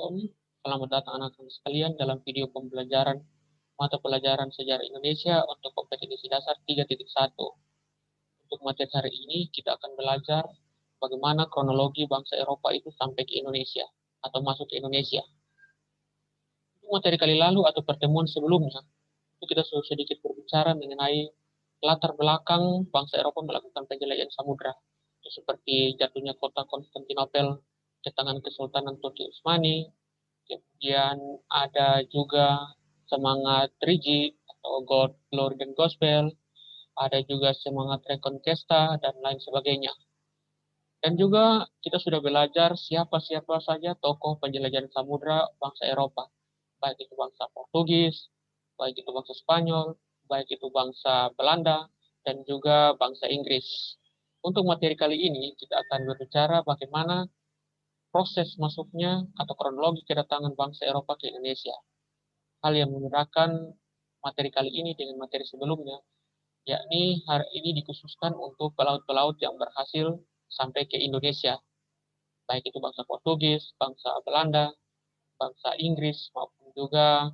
Assalamualaikum, selamat datang anak-anak sekalian dalam video pembelajaran mata pelajaran sejarah Indonesia untuk kompetensi dasar 3.1. Untuk materi hari ini kita akan belajar bagaimana kronologi bangsa Eropa itu sampai ke Indonesia atau masuk ke Indonesia. Untuk materi kali lalu atau pertemuan sebelumnya, itu kita sudah sedikit berbicara mengenai latar belakang bangsa Eropa melakukan penjelajahan samudra, seperti jatuhnya kota Konstantinopel ke tangan Kesultanan Turki Utsmani. Kemudian ada juga semangat Rigi atau God, Glory dan Gospel, ada juga semangat Reconquista dan lain sebagainya. Dan juga kita sudah belajar siapa-siapa saja tokoh penjelajahan samudra bangsa Eropa, baik itu bangsa Portugis, baik itu bangsa Spanyol, baik itu bangsa Belanda, dan juga bangsa Inggris. Untuk materi kali ini kita akan berbicara bagaimana proses masuknya atau kronologi kedatangan bangsa Eropa ke Indonesia. Hal yang membedakan materi kali ini dengan materi sebelumnya, yakni hari ini dikhususkan untuk pelaut-pelaut yang berhasil sampai ke Indonesia, baik itu bangsa Portugis, bangsa Belanda, bangsa Inggris, maupun juga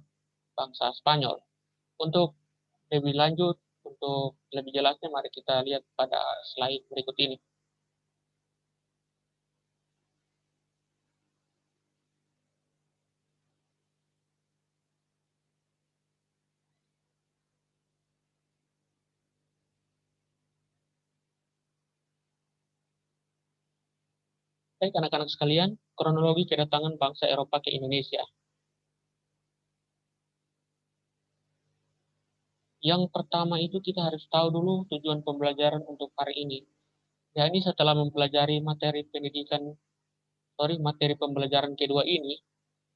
bangsa Spanyol. Untuk lebih lanjut, untuk lebih jelasnya, mari kita lihat pada slide berikut ini. Baik anak-anak sekalian, kronologi kedatangan bangsa Eropa ke Indonesia. Yang pertama itu kita harus tahu dulu tujuan pembelajaran untuk hari ini. Yakni setelah mempelajari materi pembelajaran kedua ini,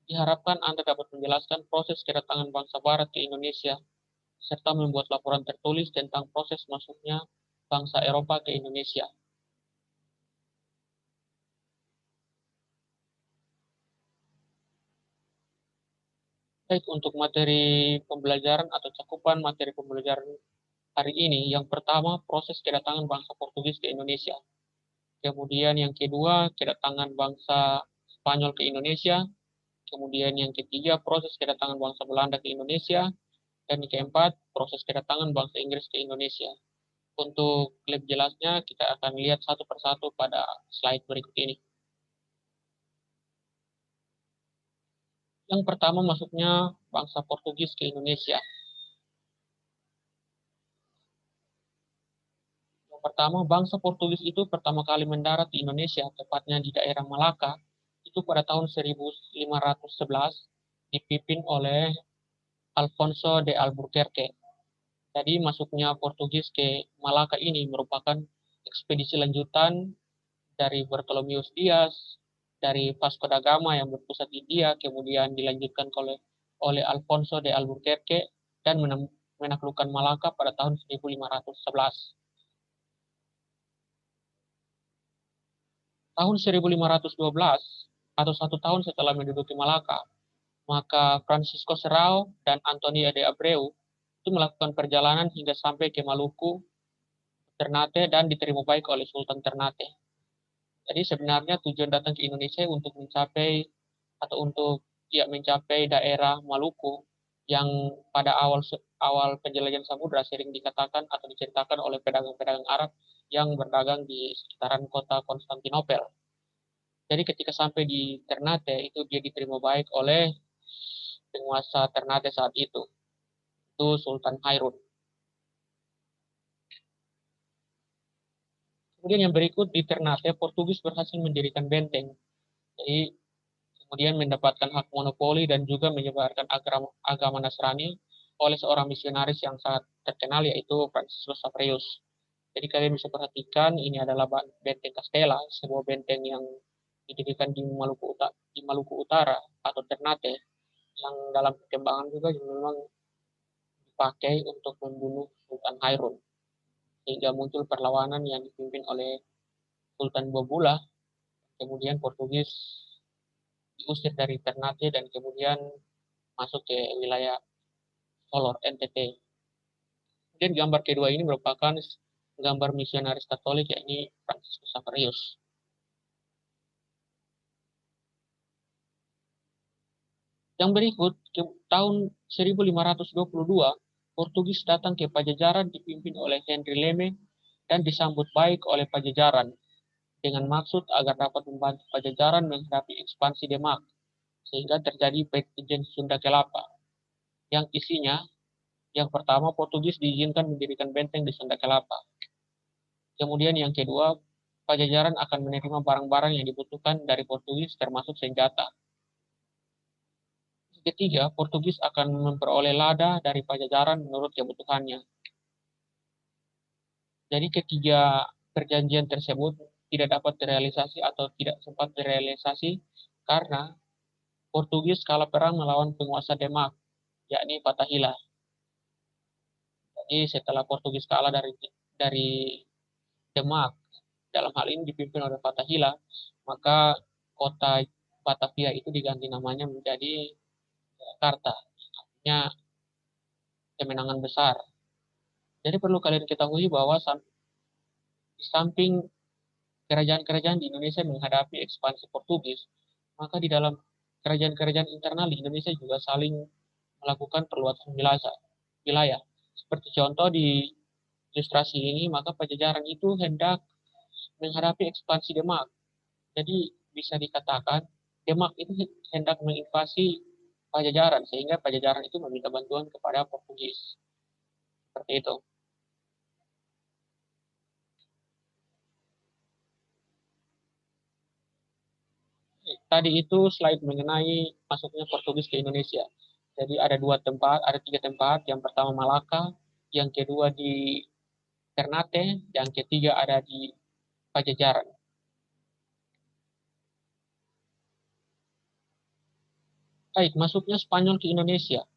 diharapkan Anda dapat menjelaskan proses kedatangan bangsa Barat ke Indonesia, serta membuat laporan tertulis tentang proses masuknya bangsa Eropa ke Indonesia. Baik, untuk materi pembelajaran atau cakupan materi pembelajaran hari ini, yang pertama proses kedatangan bangsa Portugis ke Indonesia. Kemudian yang kedua, kedatangan bangsa Spanyol ke Indonesia. Kemudian yang ketiga, proses kedatangan bangsa Belanda ke Indonesia. Dan yang keempat, proses kedatangan bangsa Inggris ke Indonesia. Untuk lebih jelasnya, kita akan lihat satu persatu pada slide berikut ini. Yang pertama masuknya bangsa Portugis ke Indonesia. Yang pertama, bangsa Portugis itu pertama kali mendarat di Indonesia, tepatnya di daerah Malaka, itu pada tahun 1511, dipimpin oleh Alfonso de Albuquerque. Jadi masuknya Portugis ke Malaka ini merupakan ekspedisi lanjutan dari Bartolomeus Dias, dari Vasco da Gama yang berpusat di India, kemudian dilanjutkan oleh Alfonso de Albuquerque dan menaklukkan Malaka pada tahun 1511. Tahun 1512 atau 1 tahun setelah menduduki Malaka, maka Francisco Serrao dan Antonio de Abreu itu melakukan perjalanan hingga sampai ke Maluku, Ternate, dan diterima baik oleh Sultan Ternate. Jadi sebenarnya tujuan datang ke Indonesia untuk mencapai daerah Maluku yang pada awal penjelajahan samudra sering dikatakan atau diceritakan oleh pedagang-pedagang Arab yang berdagang di sekitaran kota Konstantinopel. Jadi ketika sampai di Ternate itu dia diterima baik oleh penguasa Ternate saat itu Sultan Hairun. Kemudian yang berikut di Ternate, Portugis berhasil mendirikan benteng. Jadi kemudian mendapatkan hak monopoli dan juga menyebarkan agama Nasrani oleh seorang misionaris yang sangat terkenal, yaitu Franciscus Saverius. Jadi kalian bisa perhatikan ini adalah benteng Castella, sebuah benteng yang didirikan di Maluku Utara atau Ternate, yang dalam perkembangan juga memang dipakai untuk membunuh Sultan Hairun, sehingga muncul perlawanan yang dipimpin oleh Sultan Bobula. Kemudian Portugis diusir dari Ternate dan kemudian masuk ke wilayah Solor, NTT. Kemudian gambar kedua ini merupakan gambar misionaris Katolik, yakni Franciscus Saverius. Yang berikut, tahun 1522, Portugis datang ke Pajajaran dipimpin oleh Henry Leme dan disambut baik oleh Pajajaran dengan maksud agar dapat membantu Pajajaran menghadapi ekspansi Demak, sehingga terjadi Perjanjian Sunda Kelapa, yang isinya, yang pertama, Portugis diizinkan mendirikan benteng di Sunda Kelapa. Kemudian yang kedua, Pajajaran akan menerima barang-barang yang dibutuhkan dari Portugis termasuk senjata. Ketiga, Portugis akan memperoleh lada dari Pajajaran menurut kebutuhannya. Jadi ketiga perjanjian tersebut tidak dapat direalisasi atau tidak sempat direalisasi karena Portugis kalah perang melawan penguasa Demak, yakni Fatahillah. Jadi setelah Portugis kalah dari Demak, dalam hal ini dipimpin oleh Fatahillah, maka kota Batavia itu diganti namanya menjadi Jakarta, artinya kemenangan besar. Jadi perlu kalian ketahui bahwa di samping kerajaan-kerajaan di Indonesia menghadapi ekspansi Portugis, maka di dalam kerajaan-kerajaan internal di Indonesia juga saling melakukan perluasan wilayah. Seperti contoh di ilustrasi ini, maka Pajajaran itu hendak menghadapi ekspansi Demak. Jadi bisa dikatakan Demak itu hendak menginvasi Pajajaran, sehingga Pajajaran itu meminta bantuan kepada Portugis. Seperti itu. Tadi itu slide mengenai masuknya Portugis ke Indonesia. Jadi ada tiga tempat. Yang pertama Malaka, yang kedua di Ternate, yang ketiga ada di Pajajaran. Baik, masuknya Spanyol ke Indonesia.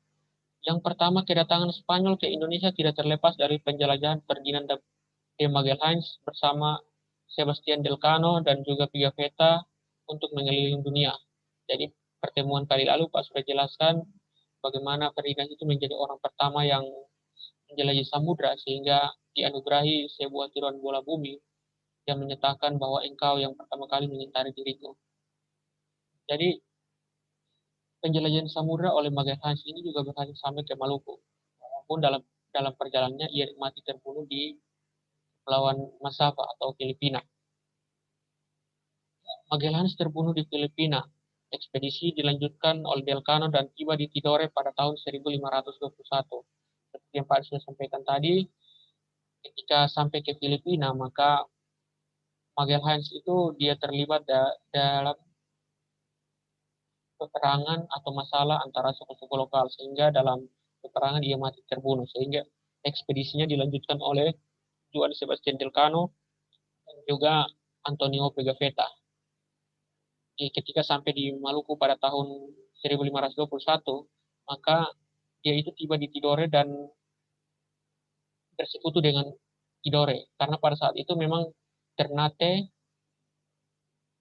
Yang pertama, kedatangan Spanyol ke Indonesia tidak terlepas dari penjelajahan Ferdinand de Magalhaens bersama Sebastian Elcano dan juga Pigafetta untuk mengelilingi dunia. Jadi pertemuan kali lalu Pak sudah jelaskan bagaimana Ferdinand itu menjadi orang pertama yang menjelajahi samudra sehingga dianugerahi sebuah tiruan bola bumi yang menyatakan bahwa engkau yang pertama kali mengintari diriku. Jadi penjelajahan samudra oleh Magalhaens ini juga berhasil sampai ke Maluku. Walaupun dalam perjalanannya ia mati terbunuh di Kepulauan Masava atau Filipina. Magelhanes terbunuh di Filipina. Ekspedisi dilanjutkan oleh Delcano dan tiba di Tidore pada tahun 1521. Seperti yang Pak sudah sampaikan tadi, ketika sampai ke Filipina, maka Magelhanes itu dia terlibat dalam peperangan atau masalah antara suku-suku lokal, sehingga dalam peperangan ia mati terbunuh. Sehingga ekspedisinya dilanjutkan oleh Juan Sebastian Delcano dan juga Antonio Pigafetta. Ketika sampai di Maluku pada tahun 1521, maka dia itu tiba di Tidore dan bersekutu dengan Tidore. Karena pada saat itu memang Ternate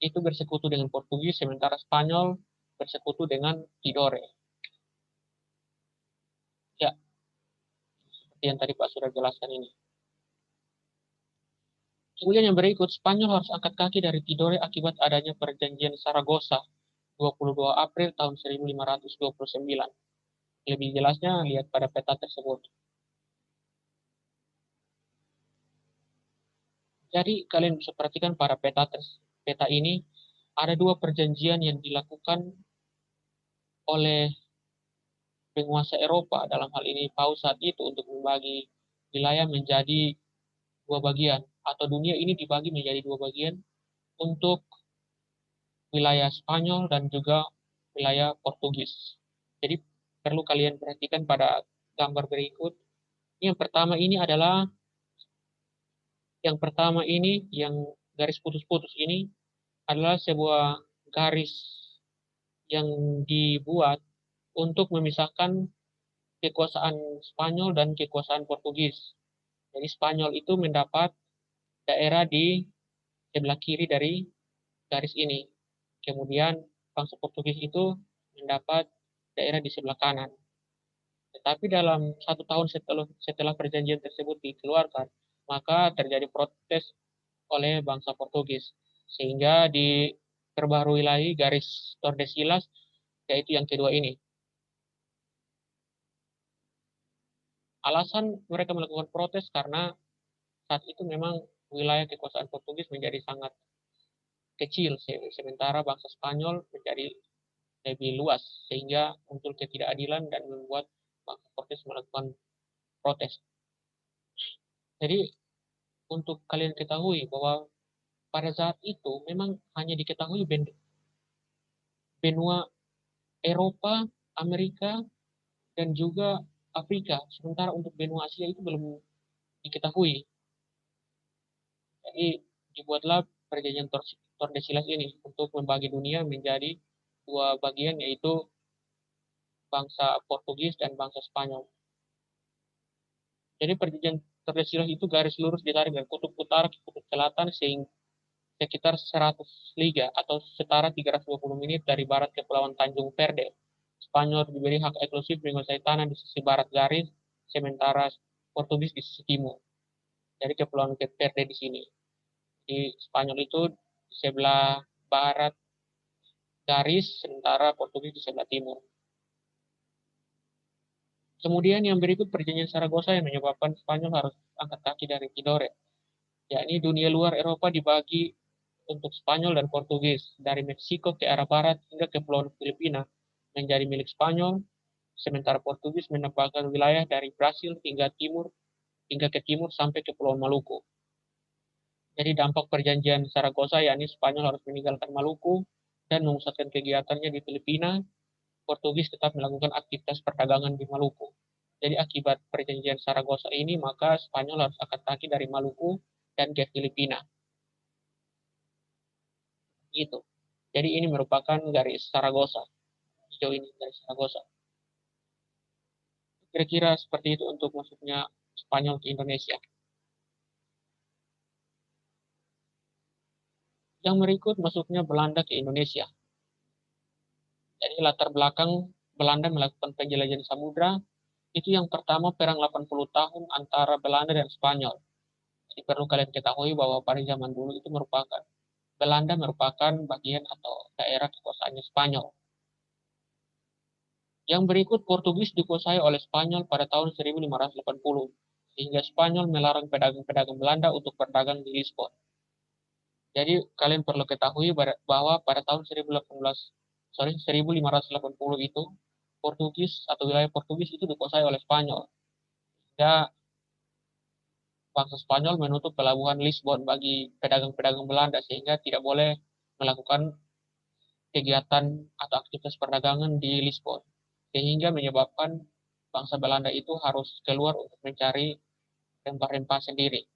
itu bersekutu dengan Portugis, sementara Spanyol bersekutu dengan Tidore. Ya, seperti yang tadi Pak sudah jelaskan ini. Kemudian yang berikut, Spanyol harus angkat kaki dari Tidore akibat adanya perjanjian Saragossa 22 April tahun 1529. Lebih jelasnya lihat pada peta tersebut. Jadi kalian bisa perhatikan pada peta ini ada dua perjanjian yang dilakukan oleh penguasa Eropa, dalam hal ini Paus saat itu, untuk membagi wilayah menjadi dua bagian, atau dunia ini dibagi menjadi dua bagian untuk wilayah Spanyol dan juga wilayah Portugis. Jadi perlu kalian perhatikan pada gambar berikut. Yang pertama ini yang garis putus-putus ini adalah sebuah garis yang dibuat untuk memisahkan kekuasaan Spanyol dan kekuasaan Portugis. Jadi Spanyol itu mendapat daerah di sebelah kiri dari garis ini. Kemudian bangsa Portugis itu mendapat daerah di sebelah kanan. Tetapi dalam 1 tahun setelah perjanjian tersebut dikeluarkan, maka terjadi protes oleh bangsa Portugis. Sehingga diperbarui lagi garis Tordesillas, yaitu yang kedua ini. Alasan mereka melakukan protes karena saat itu memang wilayah kekuasaan Portugis menjadi sangat kecil, sementara bangsa Spanyol menjadi lebih luas, sehingga muncul ketidakadilan dan membuat bangsa Portugis melakukan protes. Jadi untuk kalian ketahui bahwa pada saat itu memang hanya diketahui benua Eropa, Amerika, dan juga Afrika, sementara untuk benua Asia itu belum diketahui. Jadi dibuatlah perjanjian Tordesillas ini untuk membagi dunia menjadi dua bagian, yaitu bangsa Portugis dan bangsa Spanyol. Jadi perjanjian Tordesillas itu garis lurus ditarik dari kutub utara ke kutub selatan sehingga sekitar 100 liga atau setara 320 menit dari barat Kepulauan Tanjung Verde. Spanyol diberi hak eksklusif menguasai tanah di sisi barat garis, sementara Portugis di sisi timur. Jadi Kepulauan Verde di sini. Di Spanyol itu di sebelah barat garis, sementara Portugis di sebelah timur. Kemudian yang berikut perjanjian Saragossa yang menyebabkan Spanyol harus angkat kaki dari Tidore. Yakni dunia luar Eropa dibagi untuk Spanyol dan Portugis, dari Meksiko ke arah barat hingga ke Pulau Filipina menjadi milik Spanyol, sementara Portugis menempatkan wilayah dari Brasil hingga ke timur sampai ke Pulau Maluku. Jadi dampak perjanjian Saragossa yakni Spanyol harus meninggalkan Maluku dan memusatkan kegiatannya di Filipina, Portugis tetap melakukan aktivitas perdagangan di Maluku. Jadi akibat perjanjian Saragossa ini, maka Spanyol harus angkat kaki dari Maluku dan ke Filipina. Gitu. Jadi ini merupakan garis Saragossa. Hijau ini garis Saragossa. Kira-kira seperti itu untuk masuknya Spanyol ke Indonesia. Yang berikut masuknya Belanda ke Indonesia. Jadi latar belakang Belanda melakukan penjelajahan samudra itu yang pertama perang 80 tahun antara Belanda dan Spanyol. Jadi perlu kalian ketahui bahwa pada zaman dulu itu Belanda merupakan bagian atau daerah kekuasaannya Spanyol. Yang berikut Portugis dikuasai oleh Spanyol pada tahun 1580, sehingga Spanyol melarang pedagang-pedagang Belanda untuk berdagang di Lisbon. Jadi kalian perlu ketahui bahwa pada tahun 1580 itu Portugis atau wilayah Portugis itu dikuasai oleh Spanyol. Ya, bangsa Spanyol menutup pelabuhan Lisbon bagi pedagang-pedagang Belanda sehingga tidak boleh melakukan kegiatan atau aktivitas perdagangan di Lisbon. Sehingga menyebabkan bangsa Belanda itu harus keluar untuk mencari rempah-rempah sendiri.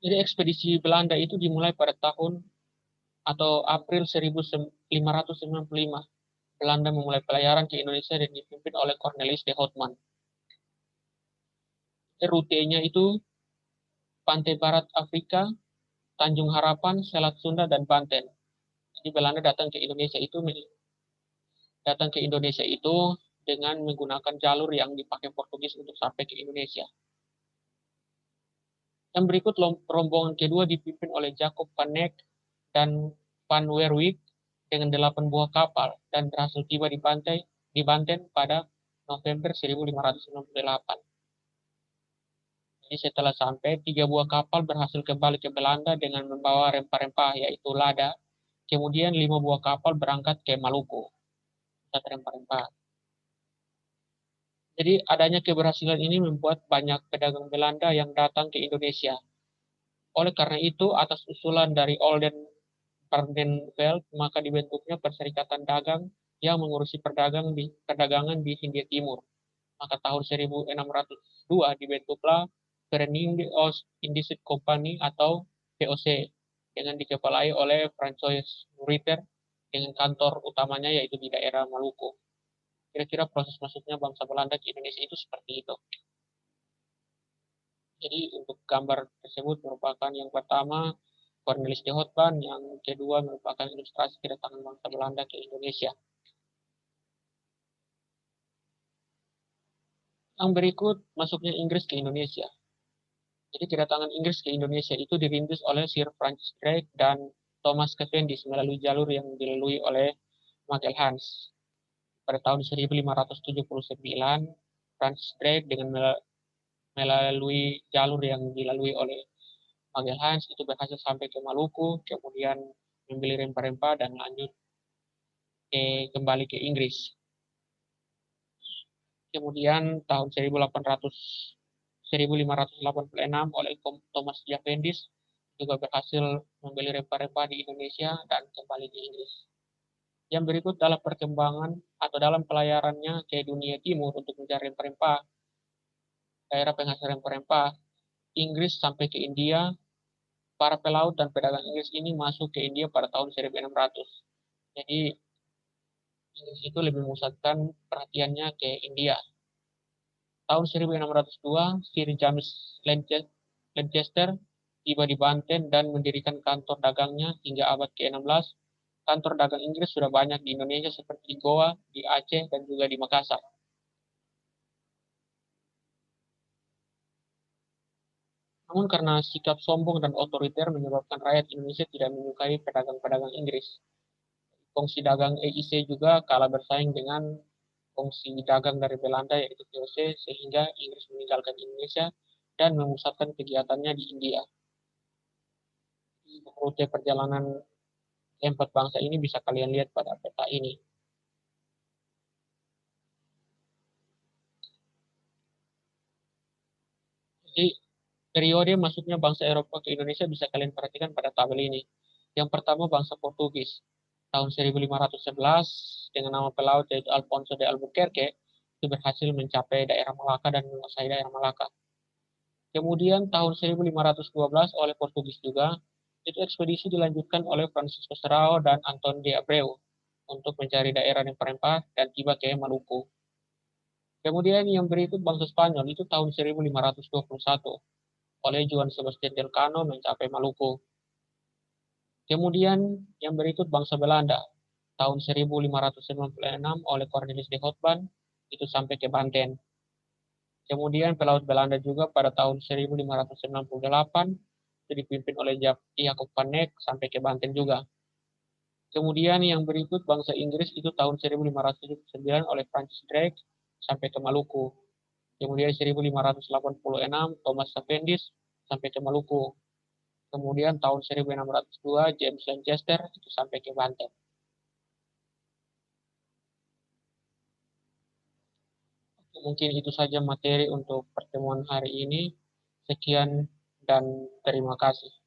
Jadi ekspedisi Belanda itu dimulai pada tahun atau April 1595. Belanda memulai pelayaran ke Indonesia dan dipimpin oleh Cornelis de Houtman. Rutenya itu pantai barat Afrika, Tanjung Harapan, Selat Sunda, dan Banten. Jadi Belanda datang ke Indonesia itu dengan menggunakan jalur yang dipakai Portugis untuk sampai ke Indonesia. Yang berikut rombongan kedua dipimpin oleh Jacob van Eyck dan Van Werwijk dengan 8 buah kapal dan berhasil tiba di Banten pada November 1568. Jadi setelah sampai, 3 buah kapal berhasil kembali ke Belanda dengan membawa rempah-rempah yaitu lada. Kemudian 5 buah kapal berangkat ke Maluku. Rempah-rempah. Jadi adanya keberhasilan ini membuat banyak pedagang Belanda yang datang ke Indonesia. Oleh karena itu, atas usulan dari Oldenbarnevelt, maka dibentuknya Perserikatan Dagang yang mengurusi perdagangan di Hindia Timur. Maka tahun 1602 dibentuklah Verenigde Oost-Indische Compagnie atau VOC dengan dikepalai oleh François Ritter dengan kantor utamanya yaitu di daerah Maluku. Kira-kira proses masuknya bangsa Belanda ke Indonesia itu seperti itu. Jadi untuk gambar tersebut merupakan yang pertama Cornelis de Houtman, yang kedua merupakan ilustrasi kedatangan bangsa Belanda ke Indonesia. Yang berikut masuknya Inggris ke Indonesia. Jadi kedatangan Inggris ke Indonesia itu dirintis oleh Sir Francis Drake dan Thomas Cavendish melalui jalur yang dilalui oleh Magellan. Pada tahun 1579, Francis Drake dengan melalui jalur yang dilalui oleh Magellan itu berhasil sampai ke Maluku, kemudian membeli rempah-rempah dan lanjut kembali ke Inggris. Kemudian tahun 1586 oleh Thomas Jefferson juga berhasil membeli rempah-rempah di Indonesia dan kembali ke Inggris. Yang berikut dalam perkembangan atau dalam pelayarannya ke dunia timur untuk mencari rempah-rempah, daerah penghasil rempah-rempah, Inggris sampai ke India. Para pelaut dan pedagang Inggris ini masuk ke India pada tahun 1600. Jadi Inggris itu lebih memusatkan perhatiannya ke India. Tahun 1602, Sir James Lancaster tiba di Banten dan mendirikan kantor dagangnya hingga abad ke-16. Kantor dagang Inggris sudah banyak di Indonesia seperti di Goa, di Aceh, dan juga di Makassar. Namun karena sikap sombong dan otoriter menyebabkan rakyat Indonesia tidak menyukai pedagang-pedagang Inggris. Kongsi dagang EIC juga kalah bersaing dengan kongsi dagang dari Belanda yaitu VOC sehingga Inggris meninggalkan Indonesia dan memusatkan kegiatannya di India. Rute perjalanan keempat bangsa ini bisa kalian lihat pada peta ini. Jadi periode masuknya bangsa Eropa ke Indonesia bisa kalian perhatikan pada tabel ini. Yang pertama bangsa Portugis. Tahun 1511 dengan nama pelaut yaitu Alfonso de Albuquerque itu berhasil mencapai daerah Malaka dan menguasai daerah Malaka. Kemudian tahun 1512 oleh Portugis juga, itu ekspedisi dilanjutkan oleh Francisco Serrao dan Anton de Abreu untuk mencari daerah rempah-rempah dan tiba ke Maluku. Kemudian yang berikut bangsa Spanyol itu tahun 1521 oleh Juan Sebastian Elcano mencapai Maluku. Kemudian yang berikut bangsa Belanda tahun 1596 oleh Cornelis de Houtman itu sampai ke Banten. Kemudian pelaut Belanda juga pada tahun 1598 itu dipimpin oleh Jacob van Eyck sampai ke Banten juga. Kemudian yang berikut bangsa Inggris itu tahun 1579 oleh Francis Drake sampai ke Maluku. Kemudian 1586 Thomas Cavendish sampai ke Maluku. Kemudian tahun 1602 James Lancaster itu sampai ke Banten. Mungkin itu saja materi untuk pertemuan hari ini. Sekian dan terima kasih.